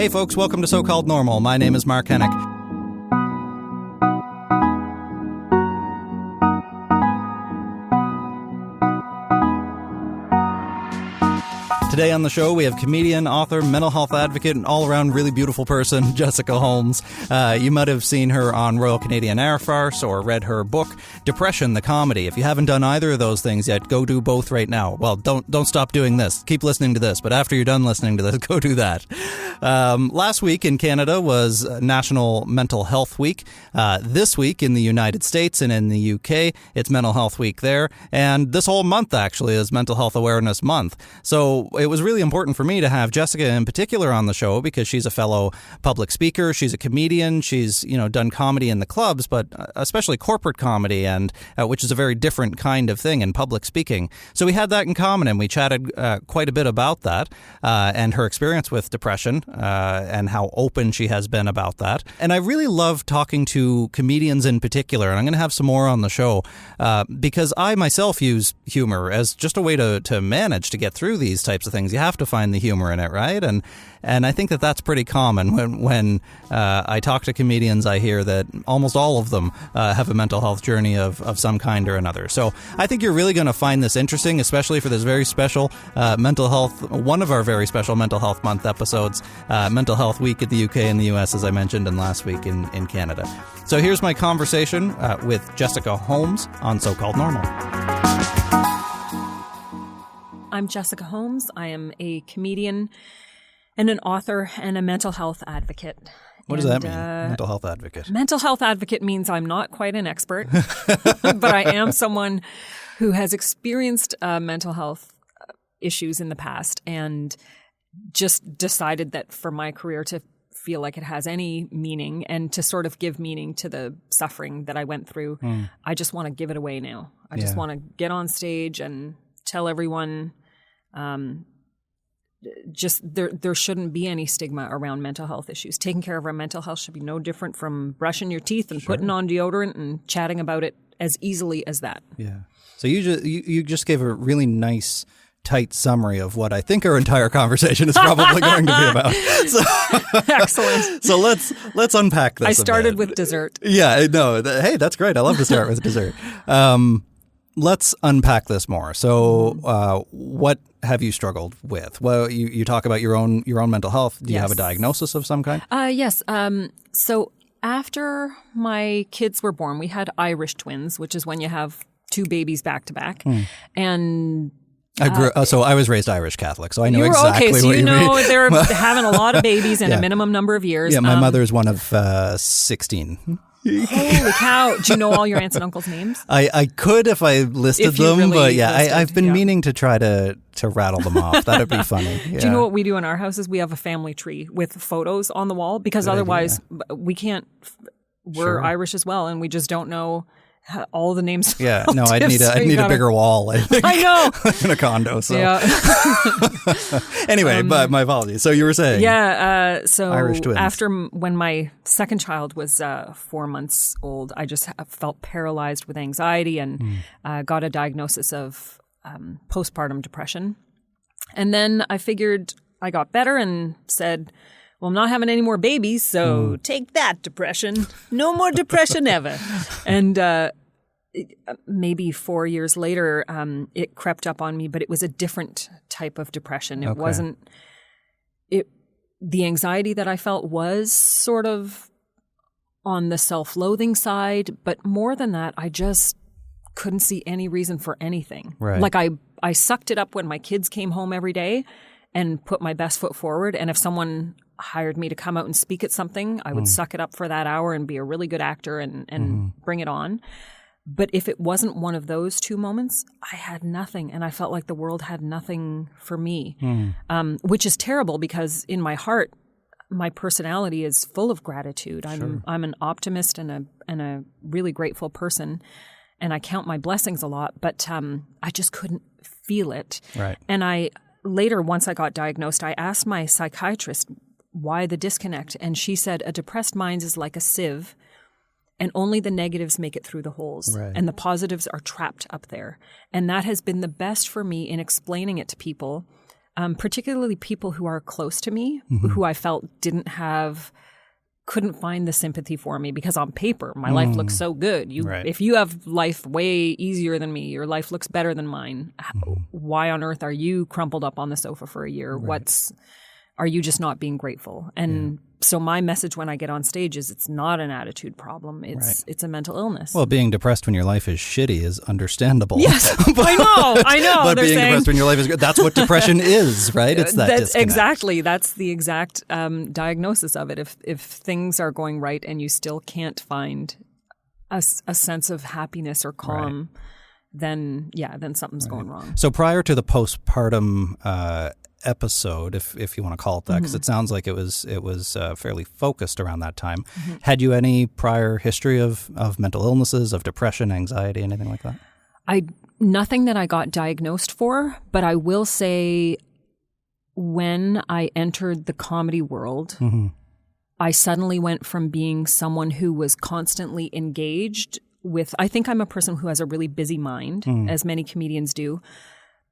Hey folks, welcome to So-Called Normal. My name is Mark Hennick. Today on the show, we have comedian, author, mental health advocate, and all-around really beautiful person, Jessica Holmes. You might have seen her on Royal Canadian Air Farce or read her book, Depression, the Comedy. If you haven't done either of those things yet, go do both right now. Well, don't stop doing this. Keep listening to this, but after you're done listening to this, go do that. Last week in Canada was National Mental Health Week. This week in the United States and in the UK, it's Mental Health Week there. And this whole month, actually, is Mental Health Awareness Month. So it was really important for me to have Jessica in particular on the show because she's a fellow public speaker. She's a comedian. She's, done comedy in the clubs, but especially corporate comedy, and which is a very different kind of thing in public speaking. So we had that in common, and we chatted quite a bit about that and her experience with depression and how open she has been about that. And I really love talking to comedians in particular, and I'm going to have some more on the show because I myself use humor as just a way to manage to get through these types of things. You have to find the humor in it, right? And I think that that's pretty common. When I talk to comedians, I hear that almost all of them have a mental health journey of some kind or another. So I think you're really going to find this interesting, especially for this very special mental health, one of our very special Mental Health Month episodes, Mental Health Week in the UK and the US, as I mentioned, and last week in Canada. So here's my conversation with Jessica Holmes on So-Called Normal. I'm Jessica Holmes. I am a comedian and an author and a mental health advocate. What does that mean, mental health advocate? Mental health advocate means I'm not quite an expert, but I am someone who has experienced mental health issues in the past and just decided that for my career to feel like it has any meaning and to sort of give meaning to the suffering that I went through, I just want to give it away now. I just want to get on stage and tell everyone just there shouldn't be any stigma around mental health issues. Taking care of our mental health should be no different from brushing your teeth and putting on deodorant and chatting about it as easily as that. Yeah. So you just gave a really nice, tight summary of what I think our entire conversation is probably going to be about. So, excellent. So let's unpack this. I started with dessert. Yeah, no. Hey, that's great. I love to start with dessert. Let's unpack this more. So, what have you struggled with? Well, you talk about your own mental health. Do you have a diagnosis of some kind? Yes. So after my kids were born, we had Irish twins, which is when you have two babies back to back, and. So I was raised Irish Catholic, so I know exactly what you mean. They're having a lot of babies in a minimum number of years. Yeah, my mother's one of 16. Holy cow. Do you know all your aunts and uncles' names? I could if I listed them, but I've been meaning to try to rattle them off. That would be funny. Yeah. Do you know what we do in our house is we have a family tree with photos on the wall because otherwise we can't, we're Irish as well and we just don't know all the names. Yeah, no, I'd need a bigger wall, I think. I know. In a condo, so. Yeah. Anyway, but my apologies. So you were saying. Yeah, so Irish twins. After when my second child was 4 months old, I just felt paralyzed with anxiety and got a diagnosis of postpartum depression. And then I figured I got better and said, well, I'm not having any more babies, so take that, depression. No more depression ever. And maybe 4 years later, it crept up on me, but it was a different type of depression. It wasn't the anxiety that I felt was sort of on the self-loathing side, but more than that, I just couldn't see any reason for anything. Right. Like I sucked it up when my kids came home every day and put my best foot forward. And if someone hired me to come out and speak at something, I would suck it up for that hour and be a really good actor and bring it on. But if it wasn't one of those two moments, I had nothing. And I felt like the world had nothing for me, which is terrible because in my heart, my personality is full of gratitude. I'm an optimist and a really grateful person. And I count my blessings a lot, but I just couldn't feel it. Right. And later, once I got diagnosed, I asked my psychiatrist why the disconnect. And she said, a depressed mind is like a sieve and only the negatives make it through the holes. Right. And the positives are trapped up there. And that has been the best for me in explaining it to people particularly people who are close to me, who I felt couldn't find the sympathy for me, because on paper, my life looks so good. If you have life way easier than me, your life looks better than mine. Why on earth are you crumpled up on the sofa for a year? Are you just not being grateful? And so my message when I get on stage is it's not an attitude problem. It's a mental illness. Well, being depressed when your life is shitty is understandable. Yes, I know. But being depressed when your life is good, that's what depression is, right? It's that disconnect. Exactly. That's the exact diagnosis of it. If things are going right and you still can't find a sense of happiness or calm, then something's going wrong. So prior to the postpartum episode, if you want to call it that, because it sounds like it was fairly focused around that time. Had you any prior history of mental illnesses, of depression, anxiety, anything like that? Nothing that I got diagnosed for, but I will say when I entered the comedy world, I suddenly went from being someone who was constantly engaged with, I think I'm a person who has a really busy mind, as many comedians do.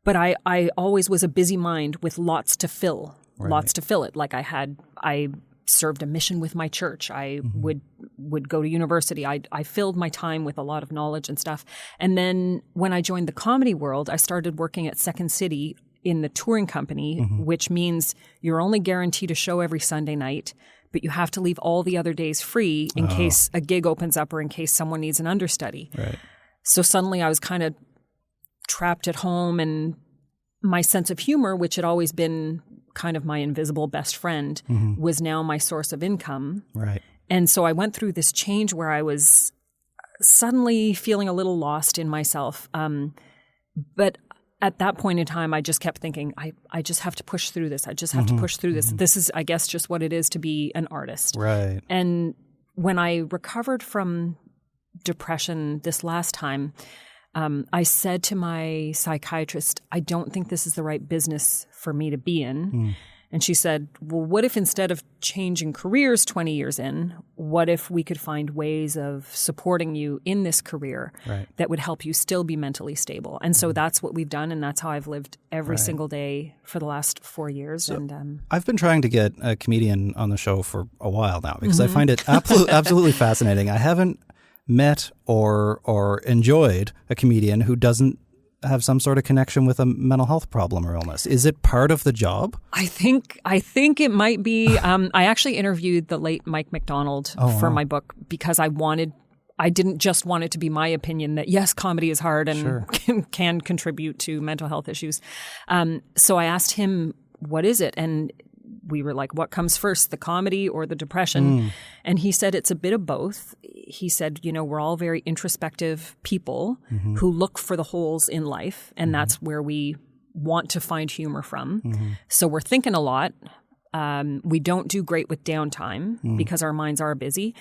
But I always was a busy mind with lots to fill it. Like I served a mission with my church. I would go to university. I filled my time with a lot of knowledge and stuff. And then when I joined the comedy world, I started working at Second City in the touring company, which means you're only guaranteed a show every Sunday night, but you have to leave all the other days free in case a gig opens up or in case someone needs an understudy. Right. So suddenly I was kind of trapped at home, and my sense of humor, which had always been kind of my invisible best friend, was now my source of income. Right. And so I went through this change where I was suddenly feeling a little lost in myself. But at that point in time, I just kept thinking, I just have to push through this. I just have to push through this. This is, I guess, just what it is to be an artist. Right. And when I recovered from depression this last time, I said to my psychiatrist, I don't think this is the right business for me to be in. And she said, well, what if instead of changing careers 20 years in, what if we could find ways of supporting you in this career that would help you still be mentally stable? And so that's what we've done, and that's how I've lived every single day for the last 4 years. So and I've been trying to get a comedian on the show for a while now because I find it absolutely fascinating. I haven't met or enjoyed a comedian who doesn't have some sort of connection with a mental health problem or illness. Is it part of the job? I think it might be. I actually interviewed the late Mike MacDonald for my book because I didn't just want it to be my opinion that yes, comedy is hard and can contribute to mental health issues. So I asked him, what is it? And we were like, what comes first, the comedy or the depression? And he said it's a bit of both. He said, we're all very introspective people who look for the holes in life, and that's where we want to find humor from. So we're thinking a lot. We don't do great with downtime because our minds are busy.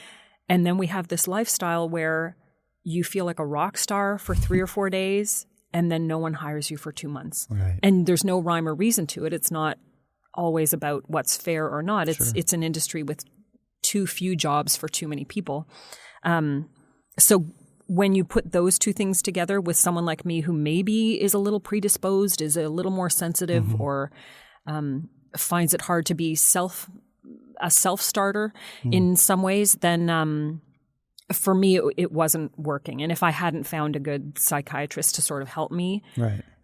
And then we have this lifestyle where you feel like a rock star for 3 or 4 days, and then no one hires you for 2 months. Right. And there's no rhyme or reason to it. It's not always about what's fair or not. It's an industry with too few jobs for too many people. So when you put those two things together with someone like me who maybe is a little predisposed, is a little more sensitive, or finds it hard to be a self-starter in some ways, then for me it wasn't working. And if I hadn't found a good psychiatrist to sort of help me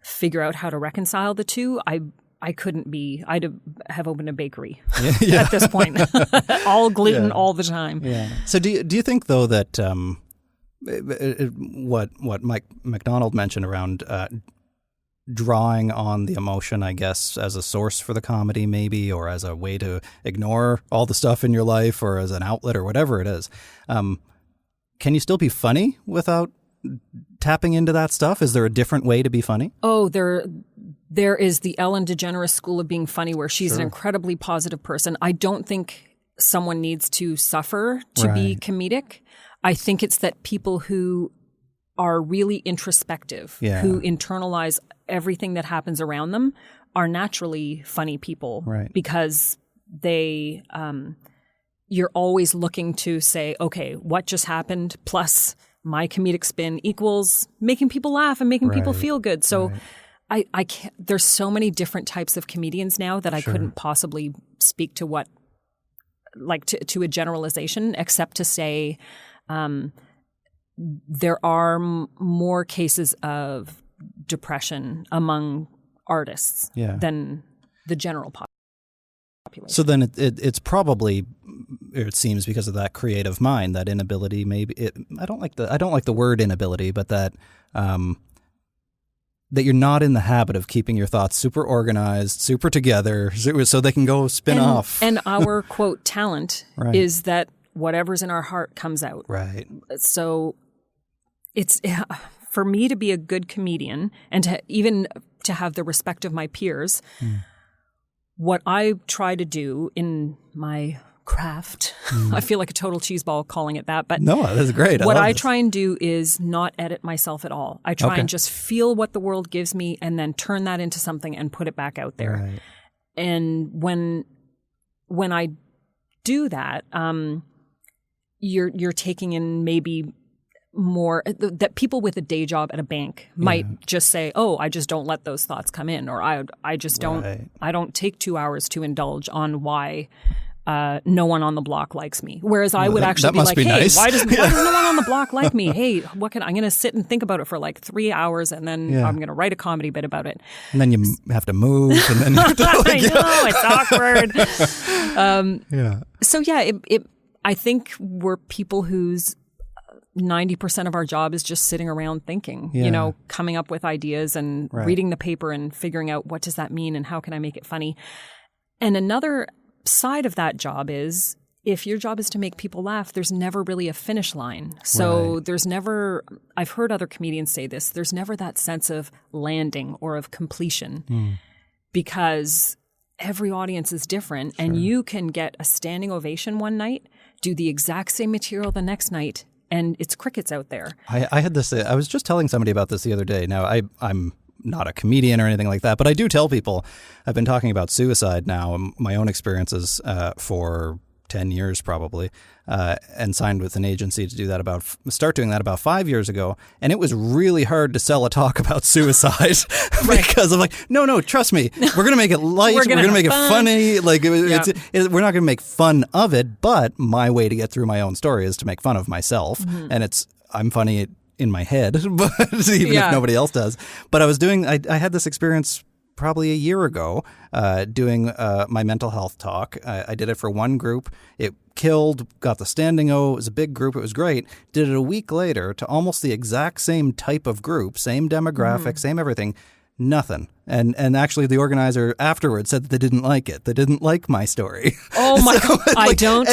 figure out how to reconcile the two, I'd have opened a bakery at this point. All gluten all the time. Yeah. So do you think, though, that what Mike MacDonald mentioned around drawing on the emotion, I guess, as a source for the comedy maybe, or as a way to ignore all the stuff in your life, or as an outlet or whatever it is, can you still be funny without tapping into that stuff? Is there a different way to be funny? Oh, there is the Ellen DeGeneres school of being funny, where she's an incredibly positive person. I don't think someone needs to suffer to be comedic. I think it's that people who are really introspective, who internalize everything that happens around them, are naturally funny people because they, you're always looking to say, okay, what just happened plus my comedic spin equals making people laugh and making people feel good. So I can't, there's so many different types of comedians now that I couldn't possibly speak to what, like to a generalization, except to say there are more cases of depression among artists than the general population. So then it's probably, it seems, because of that creative mind, that inability. Maybe I don't like the word inability, but that that you're not in the habit of keeping your thoughts super organized, super together, so they can go spin off. And our quote talent is that whatever's in our heart comes out. Right. So it's for me to be a good comedian and to have the respect of my peers. What I try to do in my craft, I feel like a total cheeseball calling it that, but no, that's great. What I try and do is not edit myself at all. I try and just feel what the world gives me and then turn that into something and put it back out there. Right. And when I do that, you're taking in maybe more that people with a day job at a bank might just say, "Oh, I just don't let those thoughts come in," or I just don't I don't take 2 hours to indulge on why no one on the block likes me. Whereas I would actually be like, hey, nice. why does no one on the block like me? Hey, I'm going to sit and think about it for like 3 hours and then I'm going to write a comedy bit about it. And then you have to move and then you have to I know, it's awkward. So I think we're people whose 90% of our job is just sitting around thinking, coming up with ideas and reading the paper and figuring out what does that mean and how can I make it funny. And another side of that job is if your job is to make people laugh, there's never really a finish line. So there's never, I've heard other comedians say this, there's never that sense of landing or of completion because every audience is different and you can get a standing ovation one night, do the exact same material the next night, and it's crickets out there. I had this, I was just telling somebody about this the other day. Now, I'm not a comedian or anything like that, but I do tell people, I've been talking about suicide now, my own experiences for 10 years probably, and signed with an agency to do that start doing that about 5 years ago. And it was really hard to sell a talk about suicide because I'm like, no, trust me, we're going to make it light. We're going to make it funny. Like we're not going to make fun of it, but my way to get through my own story is to make fun of myself. And I'm funny in my head, but even if nobody else does. But I had this experience probably a year ago doing my mental health talk. I did it for one group. It killed, got the standing O. It was a big group. It was great. Did it a week later to almost the exact same type of group, same demographic, same everything. Nothing. And actually the organizer afterwards said that they didn't like it. They didn't like my story. Oh my God. I don't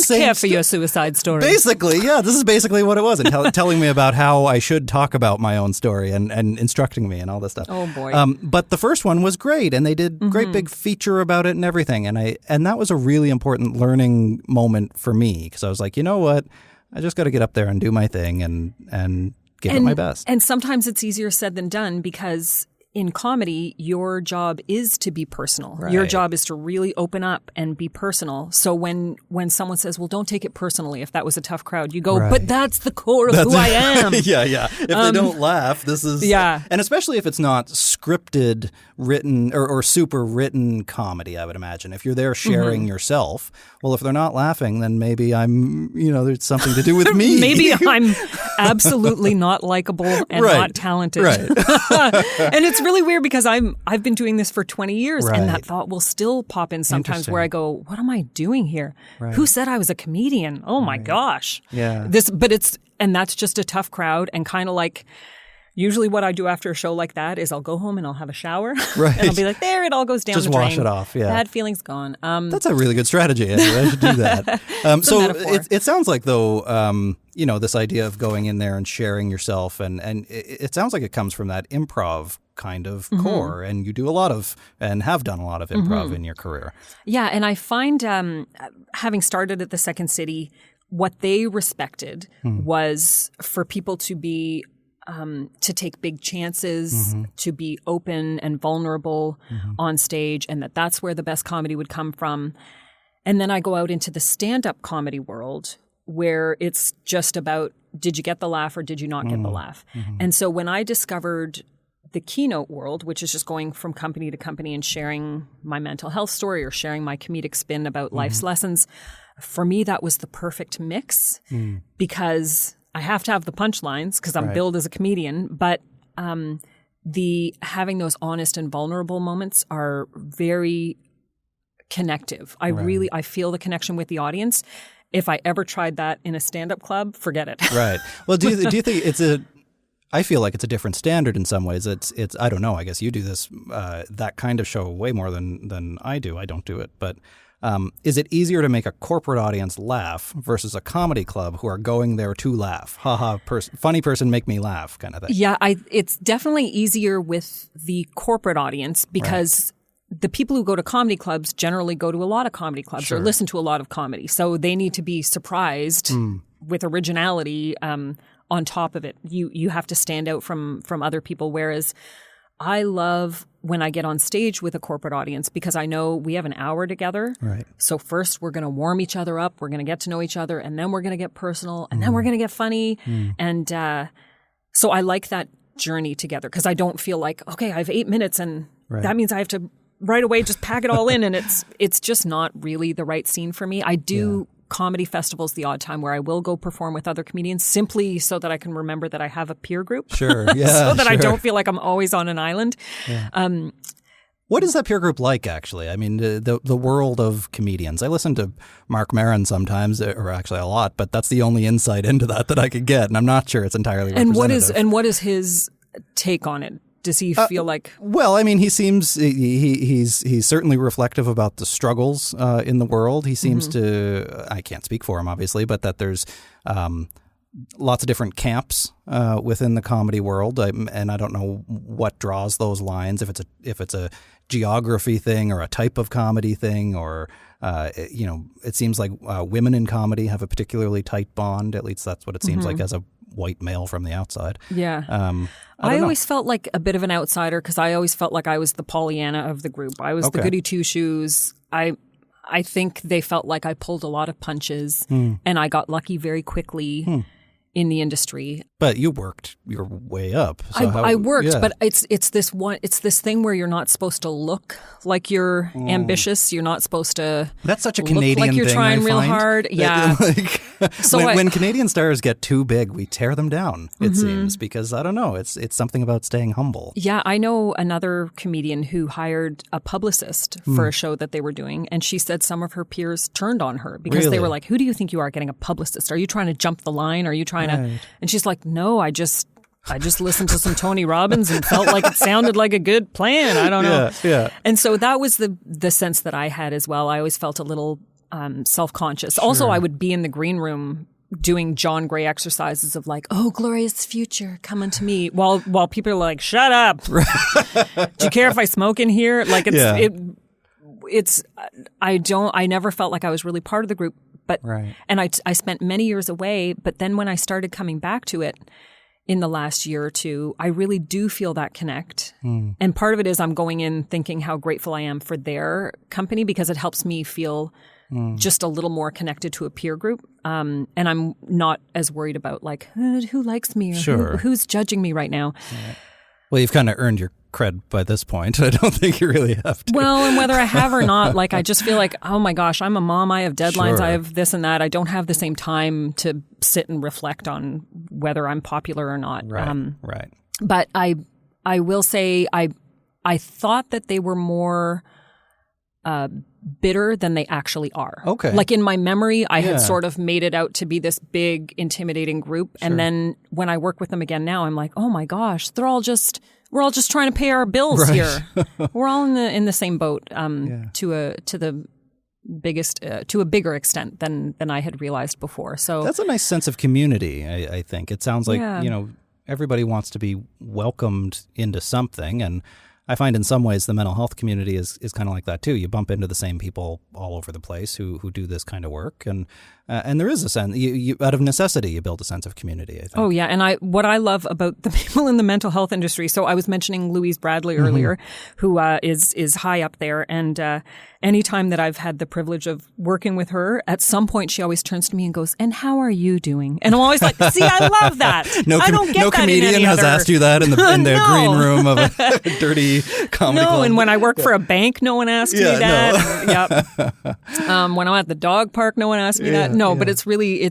care for your suicide story. Basically, this is basically what it was. And telling me about how I should talk about my own story and instructing me and all this stuff. Oh boy. But the first one was great and they did great big feature about it and everything. And that was a really important learning moment for me because I was like, you know what? I just got to get up there and do my thing and give it my best. And sometimes it's easier said than done because in comedy, your job is to be personal. Right. Your job is to really open up and be personal. So when someone says, well, don't take it personally, if that was a tough crowd, you go, but that's the core of who I am. If they don't laugh, this is... And especially if it's not scripted, written, or super written comedy, I would imagine. If you're there sharing yourself, well, if they're not laughing, then maybe I'm, there's something to do with me. Maybe I'm absolutely not likable and not talented. Right. And it's really weird because I've been doing this for 20 years and that thought will still pop in sometimes where I go, what am I doing here? Right. Who said I was a comedian? Oh my gosh. Yeah. And that's just a tough crowd and kind of like usually what I do after a show like that is I'll go home and I'll have a shower and I'll be like, there, it all goes down just the drain. Just wash it off. Yeah. Bad feelings gone. That's a really good strategy. I should do that. So it sounds like though, this idea of going in there and sharing yourself and it sounds like it comes from that improv kind of core and you do a lot of and have done a lot of improv in your career. Yeah. And I find having started at the Second City, what they respected was for people to be to take big chances, to be open and vulnerable on stage, and that's where the best comedy would come from. And then I go out into the stand-up comedy world where it's just about, did you get the laugh or did you not get the laugh? And so when I discovered the keynote world, which is just going from company to company and sharing my mental health story or sharing my comedic spin about life's lessons, for me, that was the perfect mix because I have to have the punchlines because I'm billed as a comedian, but the having those honest and vulnerable moments are very connective. I feel the connection with the audience. If I ever tried that in a stand-up club, forget it. Right. Well, do you think I feel like it's a different standard in some ways. It's I don't know. I guess you do this that kind of show way more than I do. I don't do it, but is it easier to make a corporate audience laugh versus a comedy club who are going there to laugh? Funny person, make me laugh, kind of thing. Yeah, it's definitely easier with the corporate audience because the people who go to comedy clubs generally go to a lot of comedy clubs or listen to a lot of comedy, so they need to be surprised with originality. On top of it, you have to stand out from other people. Whereas I love when I get on stage with a corporate audience because I know we have an hour together. Right. So first we're going to warm each other up. We're going to get to know each other, and then we're going to get personal, and then we're going to get funny. And so I like that journey together because I don't feel like, okay, I have 8 minutes, and that means I have to right away just pack it all in, and it's just not really the right scene for me. I do. Comedy festivals the odd time where I will go perform with other comedians simply so that I can remember that I have a peer group. Sure, yeah. So that I don't feel like I'm always on an island. Yeah. What is that peer group like, actually? I mean, the world of comedians. I listen to Mark Maron sometimes, or actually a lot, but that's the only insight into that I could get, and I'm not sure it's entirely representative. And what is his take on it? Does he feel like? Well, I mean, he seems he's certainly reflective about the struggles in the world. He seems to. I can't speak for him, obviously, but that there's lots of different camps within the comedy world, and I don't know what draws those lines. If it's a geography thing or a type of comedy thing, or it seems like women in comedy have a particularly tight bond. At least that's what it seems like as a white male from the outside. Yeah. I always felt like a bit of an outsider because I always felt like I was the Pollyanna of the group. I was the goody two-shoes. I think they felt like I pulled a lot of punches and I got lucky very quickly in the industry. But you worked your way up. So I worked, but it's this thing where you're not supposed to look like you're ambitious. You're not supposed to. That's such a Canadian look like you're thing, trying real hard. Yeah. So when Canadian stars get too big, we tear them down. It seems because I don't know. It's something about staying humble. Yeah, I know another comedian who hired a publicist for a show that they were doing, and she said some of her peers turned on her because they were like, "Who do you think you are getting a publicist? Are you trying to jump the line? Are you trying to?" And she's like, "No, I just listened to some Tony Robbins and felt like it sounded like a good plan. I don't know." Yeah. And so that was the sense that I had as well. I always felt a little self-conscious. Sure. Also, I would be in the green room doing John Gray exercises of like, "Oh, glorious future, come unto me," while people are like, "Shut up! Do you care if I smoke in here?" Like I never felt like I was really part of the group. But and I spent many years away. But then when I started coming back to it in the last year or two, I really do feel that connect. And part of it is I'm going in thinking how grateful I am for their company because it helps me feel just a little more connected to a peer group. And I'm not as worried about like, who likes me or who's judging me right now. Right. Well, you've kind of earned your cred by this point. I don't think you really have to. Well, and whether I have or not, like I just feel like, oh my gosh, I'm a mom. I have deadlines. I have this and that. I don't have the same time to sit and reflect on whether I'm popular or not. Right. But I will say I thought that they were more bitter than they actually are. Okay. Like in my memory, I had sort of made it out to be this big, intimidating group. Sure. And then when I work with them again now, I'm like, oh my gosh, we're all just trying to pay our bills here. We're all in the same boat to a bigger extent than I had realized before. So that's a nice sense of community, I think. It sounds like, everybody wants to be welcomed into something, and I find in some ways the mental health community is kind of like that too. You bump into the same people all over the place who do this kind of work, and there is a sense you out of necessity you build a sense of community, I think. Oh yeah, and what I love about the people in the mental health industry. So I was mentioning Louise Bradley earlier, who is high up there, and anytime that I've had the privilege of working with her, at some point she always turns to me and goes, "And how are you doing?" And I'm always like, "See, I love that. I don't get no that comedian in any has other... asked you that in the No. green room of a dirty comedy club. And when I work for a bank, no one asks me that. And, when I'm at the dog park, no one asks me that. No, but it's really,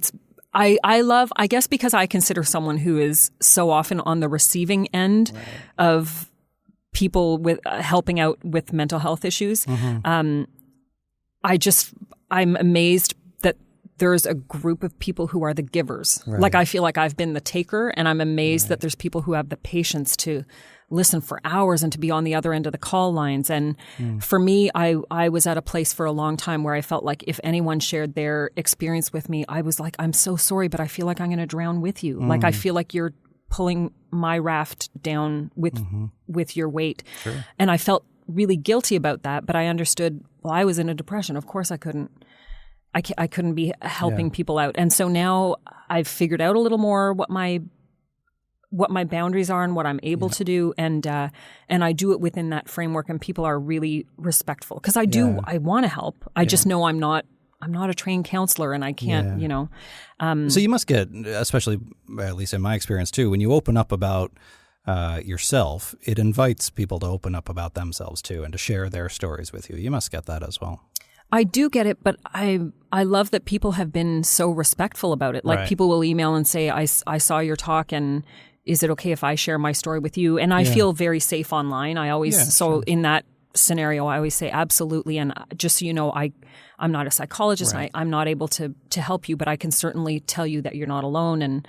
I love, I guess because I consider someone who is so often on the receiving end of people with helping out with mental health issues. I'm amazed that there's a group of people who are the givers. Right. Like I feel like I've been the taker, and I'm amazed that there's people who have the patience to listen for hours and to be on the other end of the call lines. And for me, I was at a place for a long time where I felt like if anyone shared their experience with me, I was like, "I'm so sorry, but I feel like I'm going to drown with you. Like I feel like you're pulling my raft down with your weight." Sure. And I felt really guilty about that, but I understood, well, I was in a depression. Of course I couldn't be helping people out. And so now I've figured out a little more what my boundaries are and what I'm able to do. And I do it within that framework, and people are really respectful, because I want to help. I just know I'm not a trained counselor, and I can't, So you must get, especially at least in my experience too, when you open up about yourself, it invites people to open up about themselves too and to share their stories with you. You must get that as well. I do get it, but I love that people have been so respectful about it. Like people will email and say, I saw your talk, and is it okay if I share my story with you? And I feel very safe online. I always, in that scenario, I always say absolutely. And just so you know, I'm not a psychologist. Right. And I'm not able to help you, but I can certainly tell you that you're not alone, and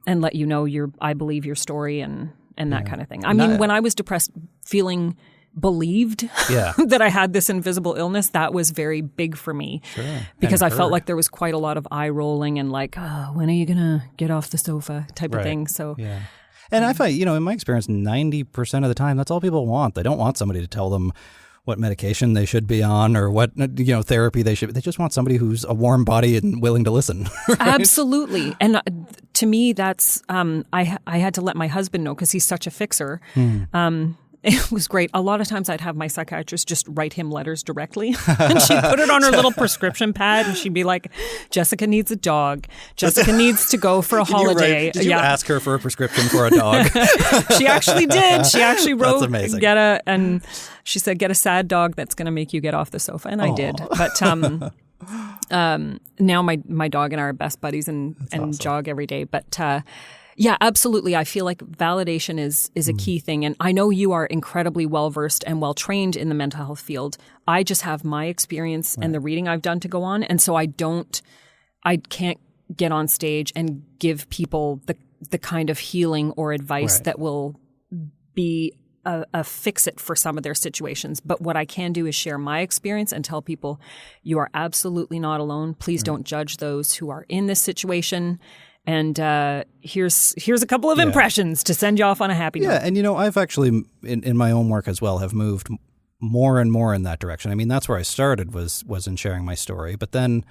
let you know I believe your story and that kind of thing. I mean, when I was depressed, feeling believed that I had this invisible illness, that was very big for me. Sure. Because I felt like there was quite a lot of eye rolling and like, "Oh, when are you going to get off the sofa?" type of thing. So And I find, in my experience, 90% of the time, that's all people want. They don't want somebody to tell them what medication they should be on or what, therapy they should. They just want somebody who's a warm body and willing to listen. Right? Absolutely. And to me, that's, I had to let my husband know, because he's such a fixer. It was great. A lot of times I'd have my psychiatrist just write him letters directly, and she'd put it on her little prescription pad, and she'd be like, "Jessica needs a dog. Jessica needs to go for a holiday." Did you ask her for a prescription for a dog? She actually did. She actually wrote, That's amazing. And she said, "Get a sad dog that's going to make you get off the sofa." And I did. But now my dog and I are best buddies and awesome. Jog every day. But yeah, absolutely. I feel like validation is a key thing. And I know you are incredibly well-versed and well-trained in the mental health field. I just have my experience and the reading I've done to go on. And so I can't get on stage and give people the kind of healing or advice that will be a fix-it for some of their situations. But what I can do is share my experience and tell people, you are absolutely not alone. Please don't judge those who are in this situation. And here's a couple of impressions to send you off on a happy note. Yeah, and I've actually, in my own work as well, have moved more and more in that direction. I mean, that's where I started was in sharing my story. But then,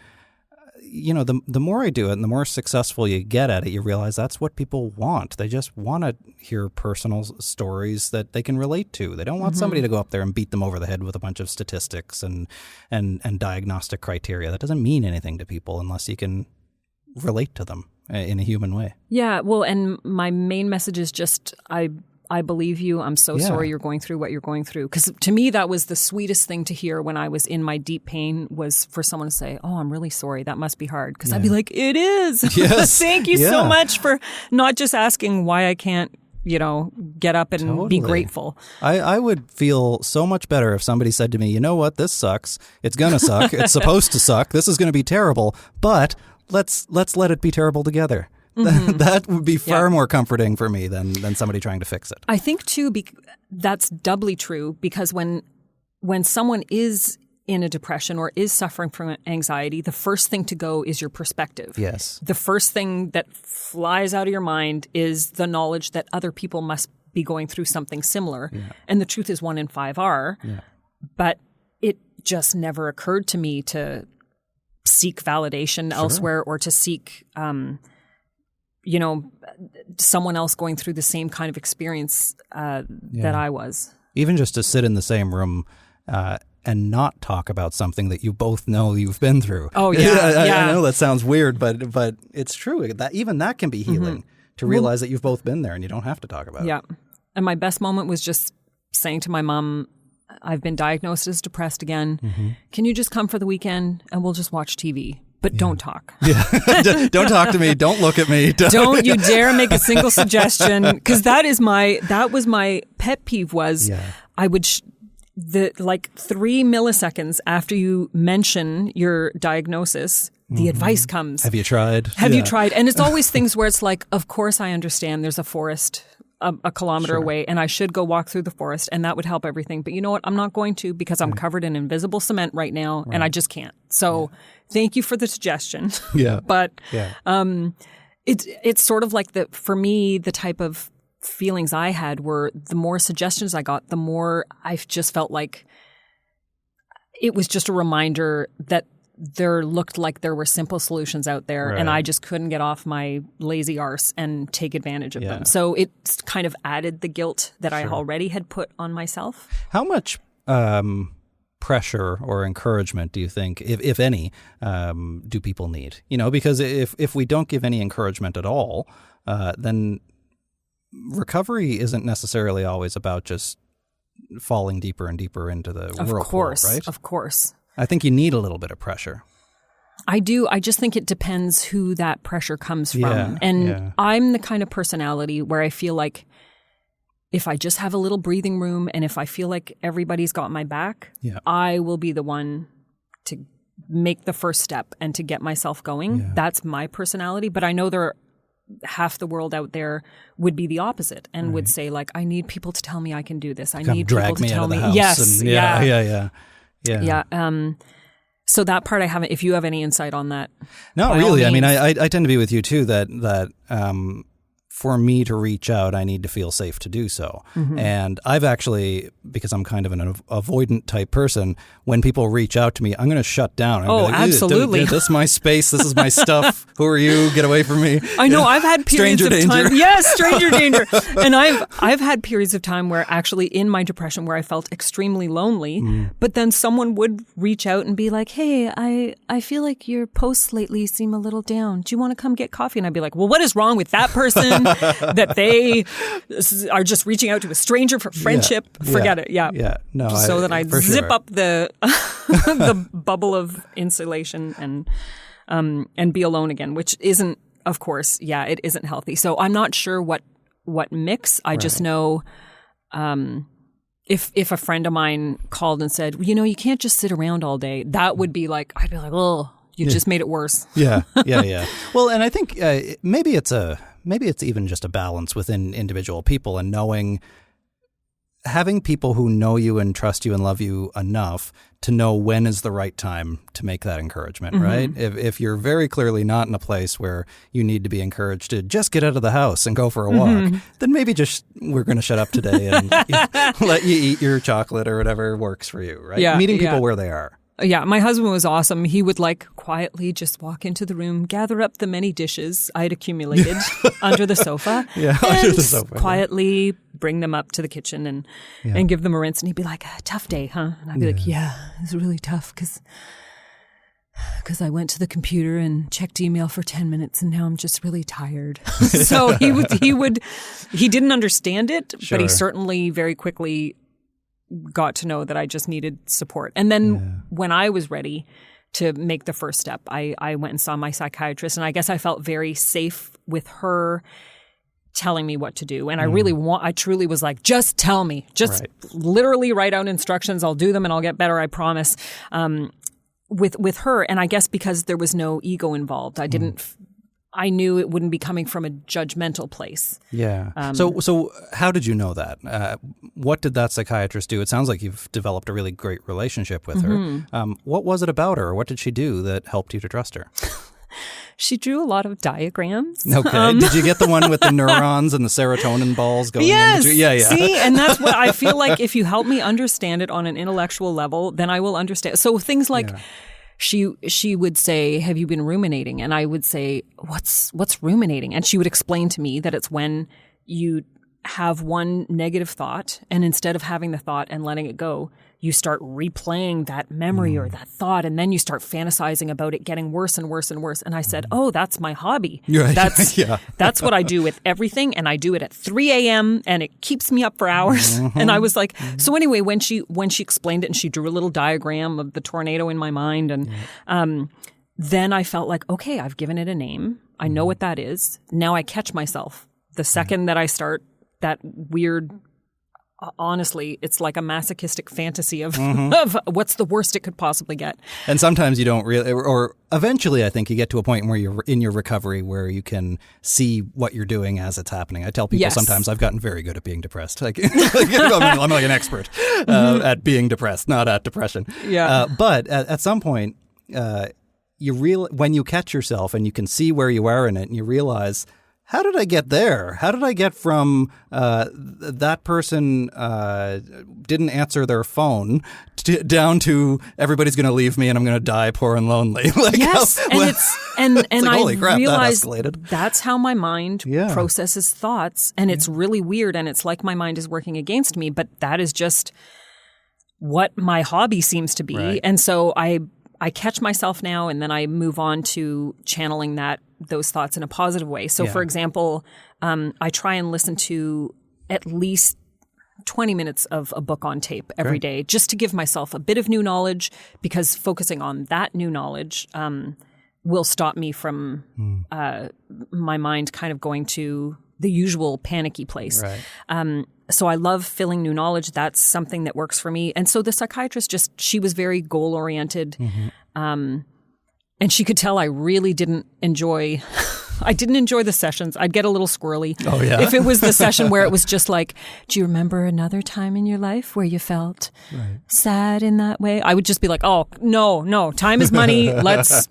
the more I do it and the more successful you get at it, you realize that's what people want. They just want to hear personal stories that they can relate to. They don't want somebody to go up there and beat them over the head with a bunch of statistics and diagnostic criteria. That doesn't mean anything to people unless you can relate to them in a human way. Yeah, well, and my main message is just, I believe you. I'm so sorry you're going through what you're going through. Because to me, that was the sweetest thing to hear when I was in my deep pain, was for someone to say, "Oh, I'm really sorry. That must be hard." Because I'd be like, "It is." Yes. Thank you so much for not just asking why I can't, get up and be grateful. I would feel so much better if somebody said to me, "You know what? This sucks. It's going to suck. It's supposed to suck. This is going to be terrible. But let's let it be terrible together." That would be far more comforting for me than somebody trying to fix it. I think too, that's doubly true, because when someone is in a depression or is suffering from anxiety, the first thing to go is your perspective. Yes. The first thing that flies out of your mind is the knowledge that other people must be going through something similar. Yeah. And the truth is 1 in 5 are. Yeah. But it just never occurred to me to seek validation elsewhere, or to seek someone else going through the same kind of experience that I was. Even just to sit in the same room and not talk about something that you both know you've been through. Oh, yeah. I know that sounds weird, but it's true. That even that can be healing to realize that you've both been there and you don't have to talk about it. Yeah. And my best moment was just saying to my mom, I've been diagnosed as depressed again. Can you just come for the weekend and we'll just watch TV? But don't talk. Yeah. Don't talk to me. Don't look at me. Don't you dare make a single suggestion, because that was my pet peeve. I would 3 milliseconds after you mention your diagnosis, the advice comes. Have you tried? Have you tried? And it's always things where it's like, of course I understand there's a forest a kilometer away and I should go walk through the forest and that would help everything. But you know what? I'm not going to, because I'm covered in invisible cement right now and I just can't. So thank you for the suggestion. Yeah. But it's sort of like for me, the type of feelings I had were the more suggestions I got, the more I just felt like it was just a reminder that there looked like there were simple solutions out there and I just couldn't get off my lazy arse and take advantage of them. So it's kind of added the guilt that I already had put on myself. How much pressure or encouragement do you think, if any, do people need? Because if we don't give any encouragement at all, then recovery isn't necessarily always about just falling deeper and deeper into the whirlpool, right? Of course. I think you need a little bit of pressure. I do. I just think it depends who that pressure comes from. And I'm the kind of personality where I feel like if I just have a little breathing room and if I feel like everybody's got my back, I will be the one to make the first step and to get myself going. Yeah. That's my personality. But I know half the world out there would be the opposite and would say, like, I need people to tell me I can do this. I need people to tell me. Yes. Yeah. So that part I haven't, if you have any insight on that. Not really. I mean, I tend to be with you too, that for me to reach out, I need to feel safe to do so. Mm-hmm. And I've actually, because I'm kind of an avoidant type person, when people reach out to me, I'm going to shut down. Absolutely. This is my space. This is my stuff. Who are you? Get away from me. I know. I've had periods stranger of danger. time. Yes, stranger danger. And I've had periods of time where actually in my depression where I felt extremely lonely, but then someone would reach out and be like, hey, I feel like your posts lately seem a little down. Do you want to come get coffee? And I'd be like, well, what is wrong with that person? That they are just reaching out to a stranger for friendship. Forget it. Yeah. Yeah. No. So that I zip up the the bubble of insulation and be alone again, which isn't, of course, it isn't healthy. So I'm not sure what mix. I just know if a friend of mine called and said, you can't just sit around all day, that would be like, I'd be like, oh, you just made it worse. Yeah. Well, and I think maybe it's even just a balance within individual people and having people who know you and trust you and love you enough to know when is the right time to make that encouragement, right? If you're very clearly not in a place where you need to be encouraged to just get out of the house and go for a walk, then maybe just we're going to shut up today and let you eat your chocolate or whatever works for you, right? Yeah, meeting people where they are. Yeah, my husband was awesome. He would quietly just walk into the room, gather up the many dishes I had accumulated under the sofa, under the sofa, quietly bring them up to the kitchen and give them a rinse. And he'd be like, tough day, huh? And I'd be like, yeah, it's really tough because I went to the computer and checked email for 10 minutes and now I'm just really tired. So he didn't understand it, but he certainly very quickly got to know that I just needed support. And then when I was ready to make the first step, I went and saw my psychiatrist, and I guess I felt very safe with her telling me what to do. And I truly was like, just tell me, just literally write out instructions. I'll do them and I'll get better. I promise. With her. And I guess because there was no ego involved, I knew it wouldn't be coming from a judgmental place. Yeah. So how did you know that? What did that psychiatrist do? It sounds like you've developed a really great relationship with her. What was it about her? What did she do that helped you to trust her? She drew a lot of diagrams. Okay. Did you get the one with the neurons and the serotonin balls going in between? Yeah. See, and that's what I feel like if you help me understand it on an intellectual level, then I will understand. So things like... Yeah. She would say, have you been ruminating? And I would say, what's ruminating? And she would explain to me that it's when you have one negative thought, and instead of having the thought and letting it go, you start replaying that memory or that thought, and then you start fantasizing about it getting worse and worse and worse. And I said, oh, that's my hobby. Right. That's what I do with everything, and I do it at 3 a.m. and it keeps me up for hours. And I was like, so anyway, when she explained it and she drew a little diagram of the tornado in my mind, and then I felt like, okay, I've given it a name. I know what that is. Now I catch myself. The second that I start that weird, honestly, it's like a masochistic fantasy of what's the worst it could possibly get. And sometimes you don't really, or eventually I think you get to a point where you're in your recovery where you can see what you're doing as it's happening. I tell people sometimes I've gotten very good at being depressed. Like, I'm like an expert at being depressed, not at depression. Yeah. But at some point, when you catch yourself and you can see where you are in it and you realize, how did I get there? How did I get from that person didn't answer their phone down to everybody's going to leave me and I'm going to die poor and lonely? Like, yes, and like, I holy crap, realized that escalated. That's how my mind processes thoughts, and it's really weird, and it's like my mind is working against me, but that is just what my hobby seems to be. Right. And so I catch myself now, and then I move on to channeling those thoughts in a positive way. So, for example, I try and listen to at least 20 minutes of a book on tape every day, just to give myself a bit of new knowledge, because focusing on that new knowledge will stop me from my mind kind of going to the usual panicky place. Right. So I love filling new knowledge. That's something that works for me. And so the psychiatrist she was very goal oriented. And she could tell I really didn't enjoy the sessions. I'd get a little squirrely. Oh, yeah. If it was the session where it was just like, do you remember another time in your life where you felt sad in that way? I would just be like, oh, no, time is money. Let's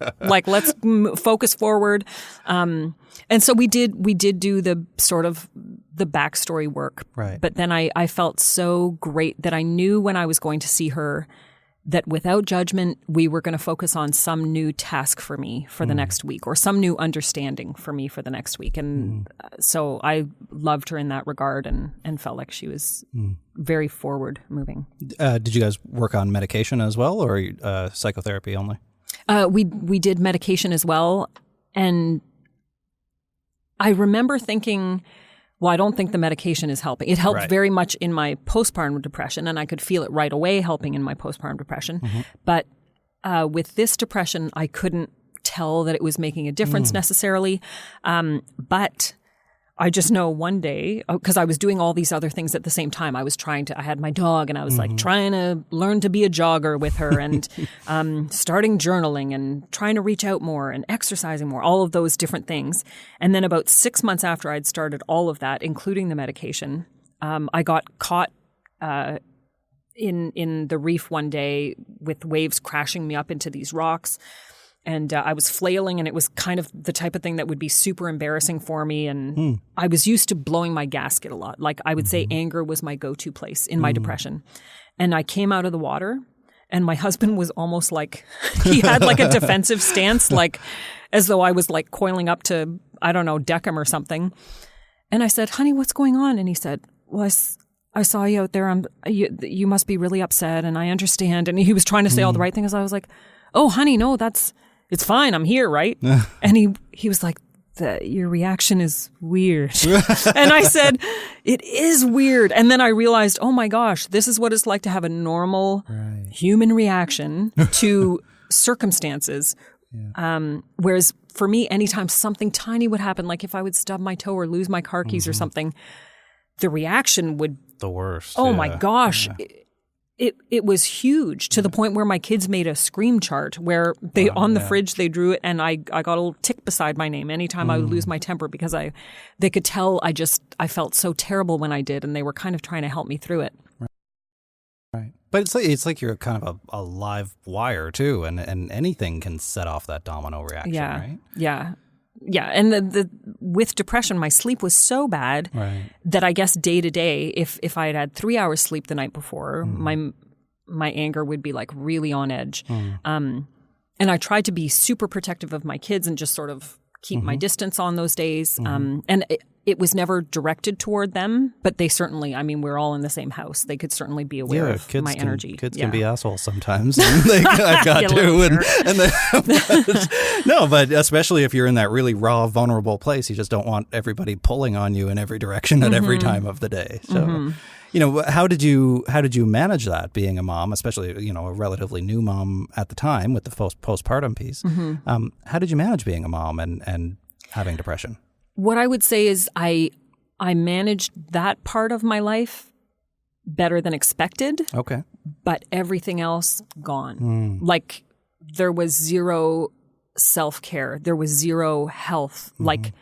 focus forward. And so we did do the sort of the backstory work. Right. But then I felt so great that I knew when I was going to see her that without judgment, we were going to focus on some new task for me for the next week, or some new understanding for me for the next week. And so I loved her in that regard, and felt like she was very forward moving. Did you guys work on medication as well, or psychotherapy only? We did medication as well. And I remember thinking, well, I don't think the medication is helping. It helped very much in my postpartum depression, and I could feel it right away helping in my postpartum depression. But with this depression, I couldn't tell that it was making a difference necessarily. But I just know one day, because I was doing all these other things at the same time. I had my dog, and I was like trying to learn to be a jogger with her, and starting journaling and trying to reach out more and exercising more, all of those different things. And then about 6 months after I'd started all of that, including the medication, I got caught in the reef one day with waves crashing me up into these rocks. And I was flailing, and it was kind of the type of thing that would be super embarrassing for me. And I was used to blowing my gasket a lot. Like, I would say anger was my go-to place in my depression. And I came out of the water, and my husband was almost like, he had like a defensive stance, like as though I was like coiling up to, I don't know, deck him or something. And I said, honey, what's going on? And he said, well, I saw you out there. You must be really upset, and I understand. And he was trying to say all the right things. I was like, oh, honey, no, it's fine. I'm here, right? And he was like, your reaction is weird. And I said, it is weird. And then I realized, oh my gosh, this is what it's like to have a normal human reaction to circumstances. Whereas for me, anytime something tiny would happen, like if I would stub my toe or lose my car keys or something, the reaction would... The worst. Oh my gosh. Yeah. It was huge, to the point where my kids made a scream chart where they on the fridge they drew it, and I got a little tick beside my name anytime I would lose my temper, because they could tell I felt so terrible when I did, and they were kind of trying to help me through it. Right. But it's like you're kind of a live wire too, and anything can set off that domino reaction, right? Yeah. Yeah, and with depression, my sleep was so bad that I guess day to day, if I had 3 hours sleep the night before, my anger would be like really on edge. And I tried to be super protective of my kids and just sort of keep my distance on those days. And it was never directed toward them, but they certainly, I mean, we're all in the same house. They could certainly be aware of my energy. Kids can be assholes sometimes. I've got to. No, but especially if you're in that really raw, vulnerable place, you just don't want everybody pulling on you in every direction at every time of the day. So, how did you manage that, being a mom, especially, a relatively new mom at the time with the postpartum piece? How did you manage being a mom and having depression? What I would say is I managed that part of my life better than expected. Okay. But everything else gone. Like there was zero self-care. There was zero health. Like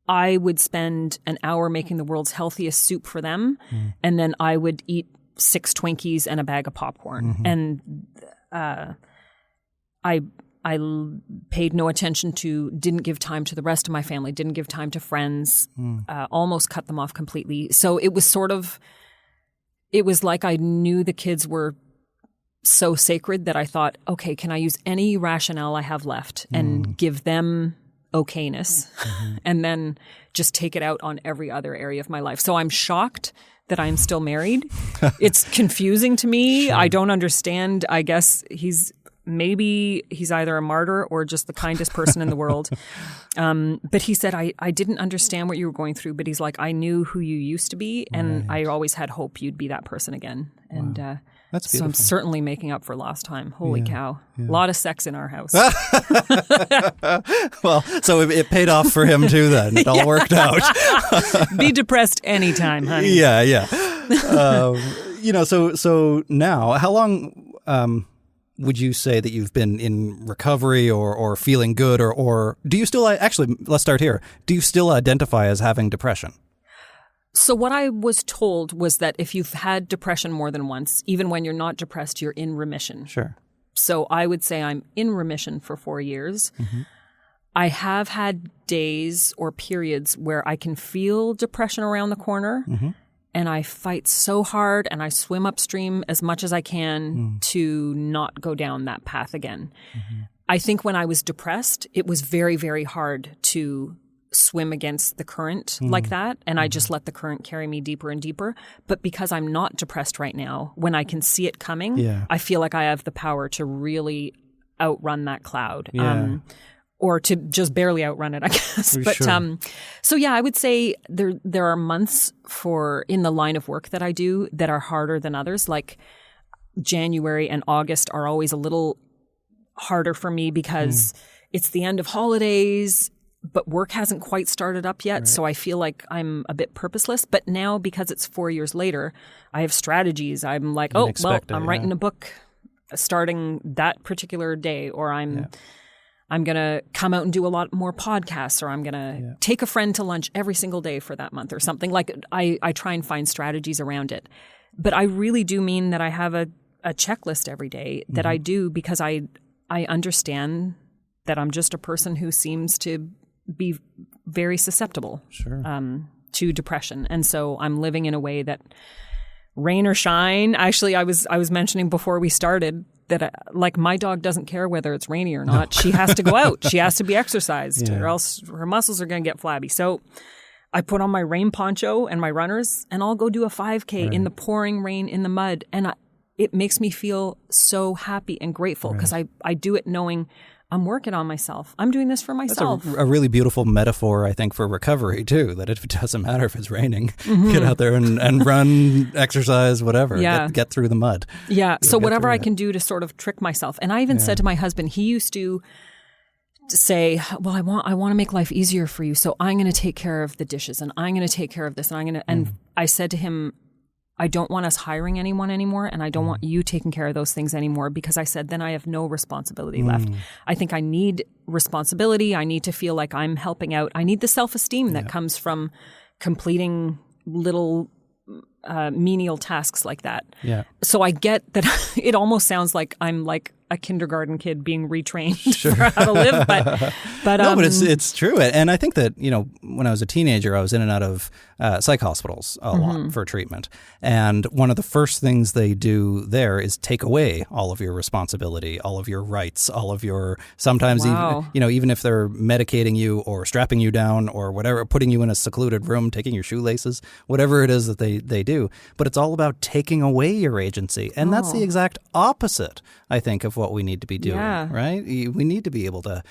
I would spend an hour making the world's healthiest soup for them, and then I would eat 6 Twinkies and a bag of popcorn. And I paid no attention to, didn't give time to the rest of my family, didn't give time to friends, almost cut them off completely. So it was like I knew the kids were so sacred that I thought, okay, can I use any rationale I have left and give them okayness and then just take it out on every other area of my life. So I'm shocked that I'm still married. It's confusing to me. Sure. I don't understand. I guess maybe he's either a martyr or just the kindest person in the world. But he said, I didn't understand what you were going through, but he's like, I knew who you used to be, and I always had hope you'd be that person again. And that's so beautiful. I'm certainly making up for lost time. Holy cow. A lot of sex in our house. Well, so it paid off for him too then. It all worked out. Be depressed anytime, honey. Yeah. So now, how long would you say that you've been in recovery or feeling good, or do you still, actually, let's start here. Do you still identify as having depression? So what I was told was that if you've had depression more than once, even when you're not depressed, you're in remission. Sure. So I would say I'm in remission for 4 years. I have had days or periods where I can feel depression around the corner. And I fight so hard and I swim upstream as much as I can to not go down that path again. I think when I was depressed, it was very, very hard to swim against the current like that. And I just let the current carry me deeper and deeper. But because I'm not depressed right now, when I can see it coming, I feel like I have the power to really outrun that cloud. Or to just barely outrun it, I guess. But sure. So yeah, I would say there are months in the line of work that I do that are harder than others. Like January and August are always a little harder for me because it's the end of holidays, but work hasn't quite started up yet. Right. So I feel like I'm a bit purposeless. But now, because it's 4 years later, I have strategies. I'm like, I'm writing a book starting that particular day, or I'm going to come out and do a lot more podcasts, or I'm going to take a friend to lunch every single day for that month or something. Like I try and find strategies around it. But I really do mean that I have a checklist every day that I do, because I understand that I'm just a person who seems to be very susceptible to depression. And so I'm living in a way that, rain or shine, actually I was mentioning before we started that like my dog doesn't care whether it's rainy or not. No. She has to go out. She has to be exercised or else her muscles are going to get flabby. So I put on my rain poncho and my runners and I'll go do a 5K in the pouring rain, in the mud. And it makes me feel so happy and grateful because I do it knowing I'm working on myself. I'm doing this for myself. That's a really beautiful metaphor, I think, for recovery, too, that it doesn't matter if it's raining. Get out there and run, exercise, whatever. Get through the mud. Yeah. So whatever I can do to sort of trick myself. And I even said to my husband, he used to say, well, I want to make life easier for you. So I'm going to take care of the dishes and I'm going to take care of this. And I said to him, I don't want us hiring anyone anymore, and I don't want you taking care of those things anymore, because I said then I have no responsibility left. I think I need responsibility. I need to feel like I'm helping out. I need the self-esteem that comes from completing little menial tasks like that. Yeah. So I get that it almost sounds like I'm like a kindergarten kid being retrained for how to live, but no, but it's true. And I think that, when I was a teenager, I was in and out of psych hospitals a lot for treatment. And one of the first things they do there is take away all of your responsibility, all of your rights, all of your, sometimes even if they're medicating you or strapping you down or whatever, putting you in a secluded room, taking your shoelaces, whatever it is that they do. But it's all about taking away your agency. And that's the exact opposite, I think, of what we need to be doing, right? We need to be able to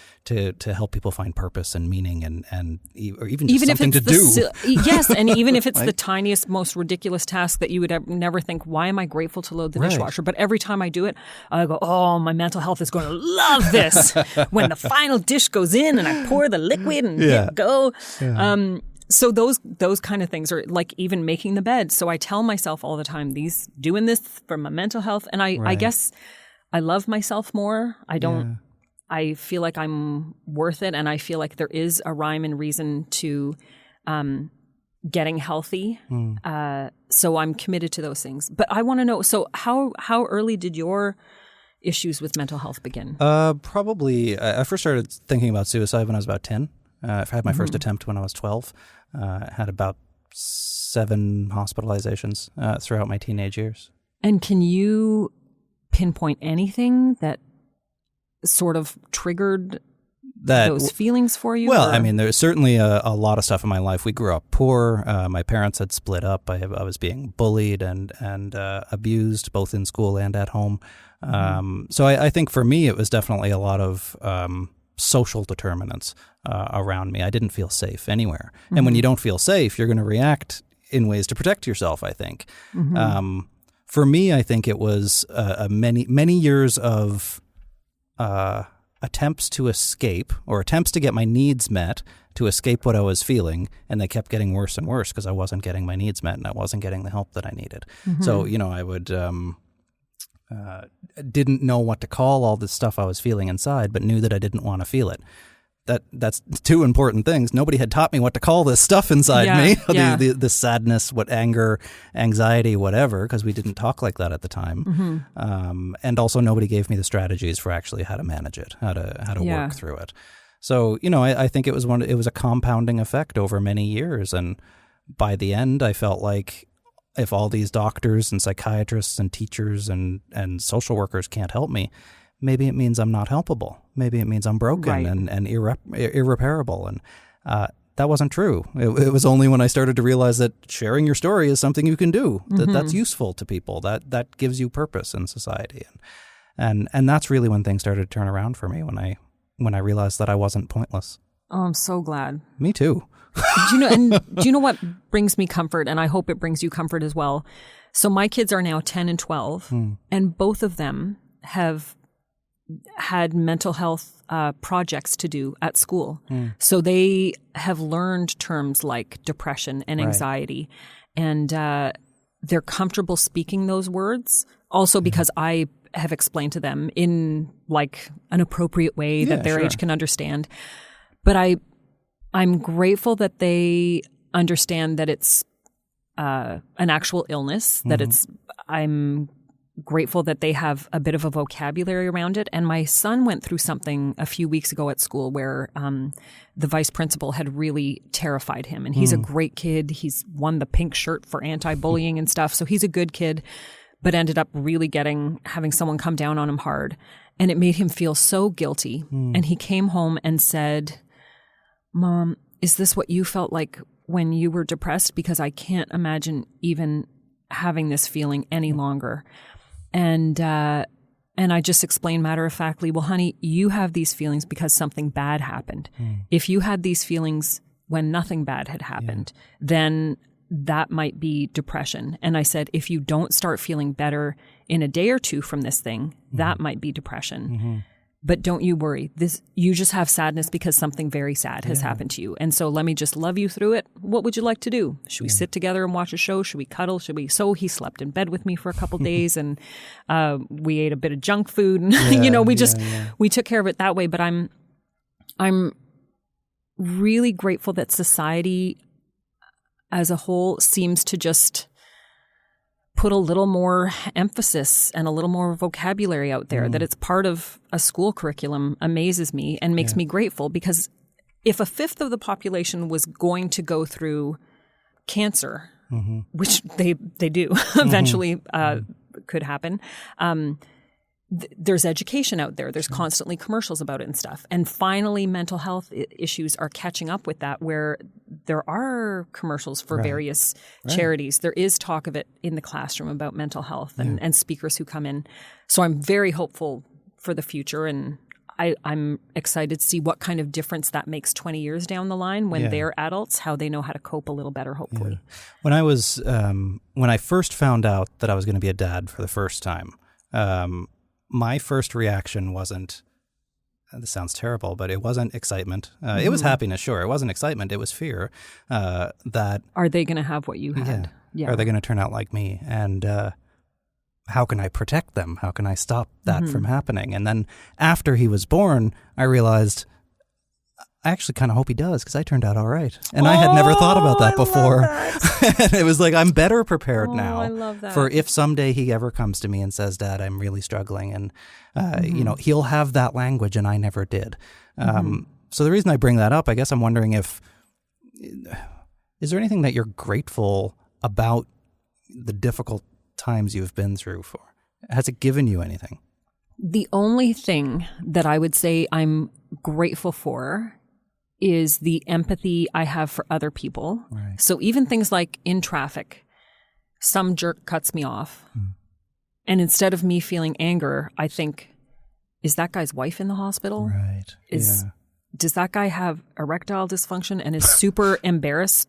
help people find purpose and meaning and or even just something to do. Yes, and even if it's the tiniest, most ridiculous task that you would never think, why am I grateful to load the dishwasher? But every time I do it, I go, oh, my mental health is going to love this. When the final dish goes in and I pour the liquid and hit go. Yeah. So those kind of things are like even making the bed. So I tell myself all the time, doing this for my mental health. And I guess I love myself more. I feel like I'm worth it. And I feel like there is a rhyme and reason to getting healthy. So I'm committed to those things. But I want to know, so how early did your issues with mental health begin? Probably, I first started thinking about suicide when I was about 10. I had my first attempt when I was 12. Had about 7 hospitalizations throughout my teenage years. And can you pinpoint anything that sort of triggered those feelings for you? Well, I mean, there's certainly a lot of stuff in my life. We grew up poor. My parents had split up. I was being bullied and abused both in school and at home. So I think for me, it was definitely a lot of social determinants around me. I didn't feel safe anywhere. And when you don't feel safe, you're going to react in ways to protect yourself, I think. For me, I think it was many years of attempts to escape or attempts to get my needs met to escape what I was feeling. And they kept getting worse and worse because I wasn't getting my needs met and I wasn't getting the help that I needed. So, I would didn't know what to call all this stuff I was feeling inside, but knew that I didn't want to feel it. That's 2 important things. Nobody had taught me what to call this stuff inside me, the sadness, what anger, anxiety, whatever, because we didn't talk like that at the time. And also nobody gave me the strategies for actually how to manage it, how to work through it. So, I think it was a compounding effect over many years. And by the end, I felt like if all these doctors and psychiatrists and teachers and social workers can't help me, maybe it means I'm not helpable. Maybe it means I'm broken and irreparable. And that wasn't true. It was only when I started to realize that sharing your story is something you can do, that's useful to people, that gives you purpose in society. And that's really when things started to turn around for me, when I realized that I wasn't pointless. Oh, I'm so glad. Me too. Do you know what brings me comfort? And I hope it brings you comfort as well. So my kids are now 10 and 12, and both of them have had mental health projects to do at school. So they have learned terms like depression and anxiety, and they're comfortable speaking those words. Also because I have explained to them in like an appropriate way that their age can understand. But I'm grateful that they understand that it's an actual illness, that I'm grateful that they have a bit of a vocabulary around it. And my son went through something a few weeks ago at school where the vice principal had really terrified him. And he's a great kid. He's won the pink shirt for anti-bullying and stuff. So he's a good kid, but ended up really having someone come down on him hard. And it made him feel so guilty. And he came home and said, "Mom, is this what you felt like when you were depressed? Because I can't imagine even having this feeling any longer." And I just explained matter-of-factly, well, honey, you have these feelings because something bad happened. If you had these feelings when nothing bad had happened, then that might be depression. And I said, if you don't start feeling better in a day or 2 from this thing, that might be depression. But don't you worry. You just have sadness because something very sad has happened to you. And so let me just love you through it. What would you like to do? Should we sit together and watch a show? Should we cuddle? So he slept in bed with me for a couple days, and we ate a bit of junk food, and we took care of it that way. But I'm really grateful that society as a whole seems to just put a little more emphasis and a little more vocabulary out there, that it's part of a school curriculum, amazes me and makes me grateful, because if a fifth of the population was going to go through cancer, which they do eventually could happen, there's education out there. There's constantly commercials about it and stuff. And finally, mental health issues are catching up with that, where there are commercials for various charities. There is talk of it in the classroom about mental health and speakers who come in. So I'm very hopeful for the future, and I'm excited to see what kind of difference that makes 20 years down the line when they're adults, how they know how to cope a little better, hopefully. Yeah. When I first found out that I was going to be a dad for the first time, my first reaction wasn't, this sounds terrible, but it wasn't excitement. It was happiness, sure. It wasn't excitement. It was fear that... Are they going to have what you had? Yeah. Are they going to turn out like me? And how can I protect them? How can I stop that from happening? And then after he was born, I realized... I actually kind of hope he does, because I turned out all right. And I had never thought about that before. And it was like, I'm better prepared now for if someday he ever comes to me and says, Dad, I'm really struggling. And, he'll have that language and I never did. So the reason I bring that up, I guess I'm wondering is there anything that you're grateful about the difficult times you've been through for? Has it given you anything? The only thing that I would say I'm grateful for is the empathy I have for other people. Right. So even things like in traffic, some jerk cuts me off. And instead of me feeling anger, I think, is that guy's wife in the hospital? Right. Does that guy have erectile dysfunction and is super embarrassed,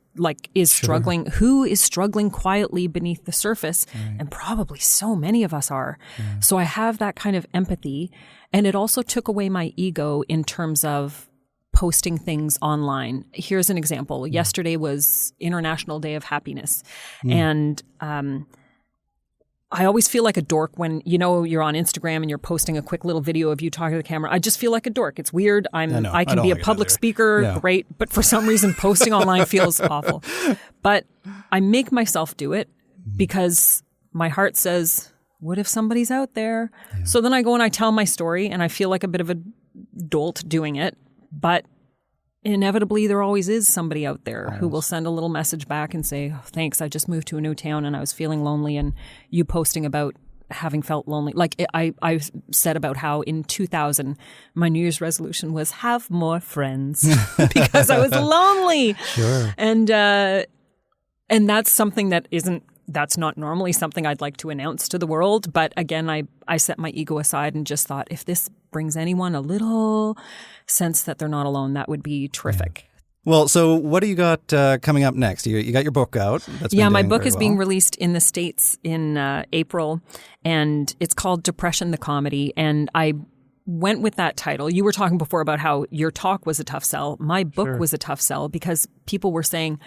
is struggling? Who is struggling quietly beneath the surface? Right. And probably so many of us are. Yeah. So I have that kind of empathy. And it also took away my ego in terms of posting things online. Here's an example. Yesterday was International Day of Happiness. And I always feel like a dork when, you're on Instagram and you're posting a quick little video of you talking to the camera. I just feel like a dork. It's weird. I can be a public speaker, great, but for some reason posting online feels awful. But I make myself do it because my heart says, what if somebody's out there? Yeah. So then I go and I tell my story, and I feel like a bit of a dolt doing it. But inevitably, there always is somebody out there who will send a little message back and say, oh, thanks, I just moved to a new town and I was feeling lonely, and you posting about having felt lonely. I said about how in 2000, my New Year's resolution was have more friends because I was lonely. Sure. And that's something that's not normally something I'd like to announce to the world. But again, I set my ego aside and just thought, if this brings anyone a little sense that they're not alone, that would be terrific. Yeah. Well, so what do you got coming up next? You got your book out. My book is being released in the States in April, and it's called Depression the Comedy. And I went with that title. You were talking before about how your talk was a tough sell. My book was a tough sell because people were saying,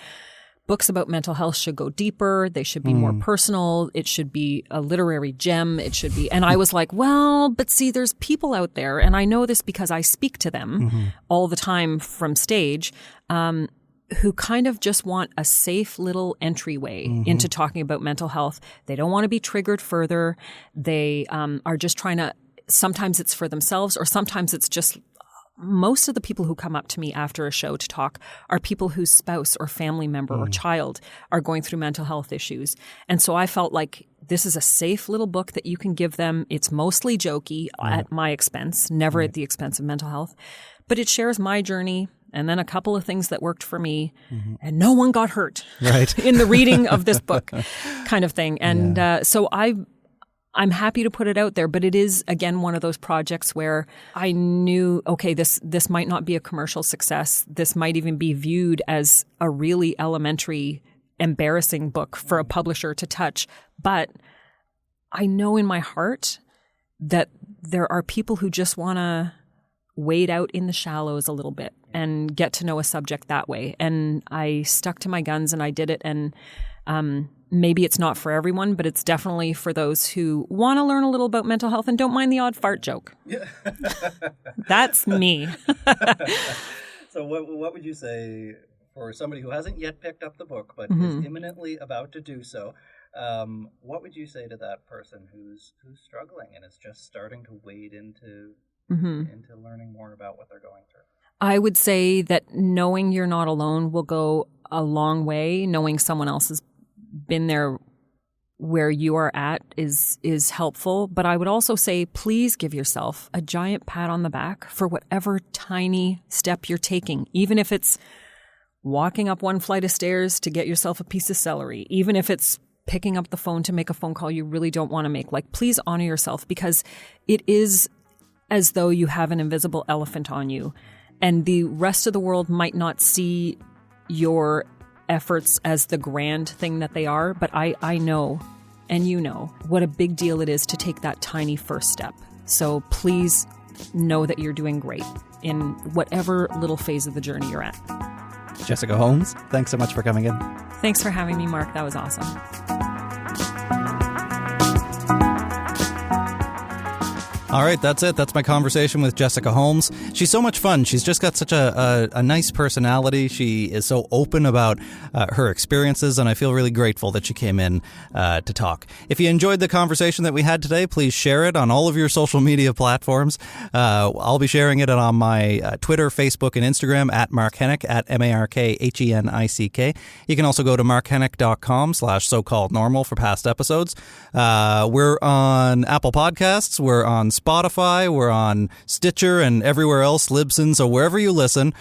books about mental health should go deeper. They should be more personal. It should be a literary gem. It should be. And I was like, well, but see, there's people out there, and I know this because I speak to them all the time from stage, who kind of just want a safe little entryway into talking about mental health. They don't want to be triggered further. They are just trying to, sometimes it's for themselves, or sometimes it's just, most of the people who come up to me after a show to talk are people whose spouse or family member or child are going through mental health issues. And so I felt like this is a safe little book that you can give them. It's mostly jokey at my expense, never at the expense of mental health. But it shares my journey and then a couple of things that worked for me. And no one got hurt in the reading of this book kind of thing. And so I'm happy to put it out there, but it is, again, one of those projects where I knew, okay, this might not be a commercial success. This might even be viewed as a really elementary, embarrassing book for a publisher to touch. But I know in my heart that there are people who just want to wade out in the shallows a little bit and get to know a subject that way. And I stuck to my guns and I did it. And maybe it's not for everyone, but it's definitely for those who want to learn a little about mental health and don't mind the odd fart joke. Yeah. That's me. So what would you say for somebody who hasn't yet picked up the book but is imminently about to do so? What would you say to that person who's struggling and is just starting to wade into learning more about what they're going through? I would say that knowing you're not alone will go a long way. Knowing someone else has been there where you are at is helpful. But I would also say, please give yourself a giant pat on the back for whatever tiny step you're taking, even if it's walking up one flight of stairs to get yourself a piece of celery, even if it's picking up the phone to make a phone call you really don't want to make. Like, please honor yourself, because it is as though you have an invisible elephant on you, and the rest of the world might not see your efforts as the grand thing that they are. But I know, and you know, what a big deal it is to take that tiny first step. So please know that you're doing great in whatever little phase of the journey you're at. Jessica Holmes, thanks so much for coming in. Thanks for having me, Mark. That was awesome. All right, that's it. That's my conversation with Jessica Holmes. She's so much fun. She's just got such a nice personality. She is so open about her experiences, and I feel really grateful that she came in to talk. If you enjoyed the conversation that we had today, please share it on all of your social media platforms. I'll be sharing it on my Twitter, Facebook, and Instagram at Mark Hennick, at MarkHenick. You can also go to markhennick.com/so-called-normal for past episodes. We're on Apple Podcasts. We're on Spotify, we're on Stitcher and everywhere else, Libsyn. So wherever you listen,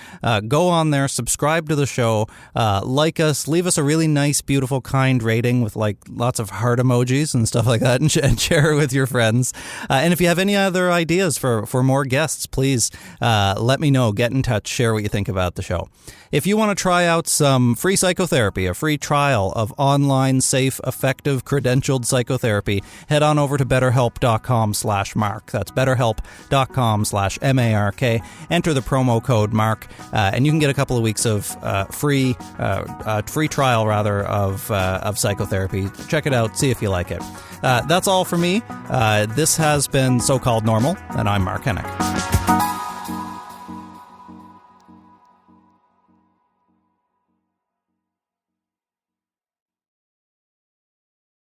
go on there, subscribe to the show, like us, leave us a really nice, beautiful, kind rating with like lots of heart emojis and stuff like that, and share it with your friends. And if you have any other ideas for more guests, please let me know. Get in touch. Share what you think about the show. If you want to try out some free psychotherapy, a free trial of online, safe, effective, credentialed psychotherapy, head on over to betterhelp.com/Mark. That's betterhelp.com/MARK. Enter the promo code Mark, and you can get a couple of weeks of free trial of psychotherapy. Check it out. See if you like it. That's all for me. This has been So-Called Normal, and I'm Mark Hennick.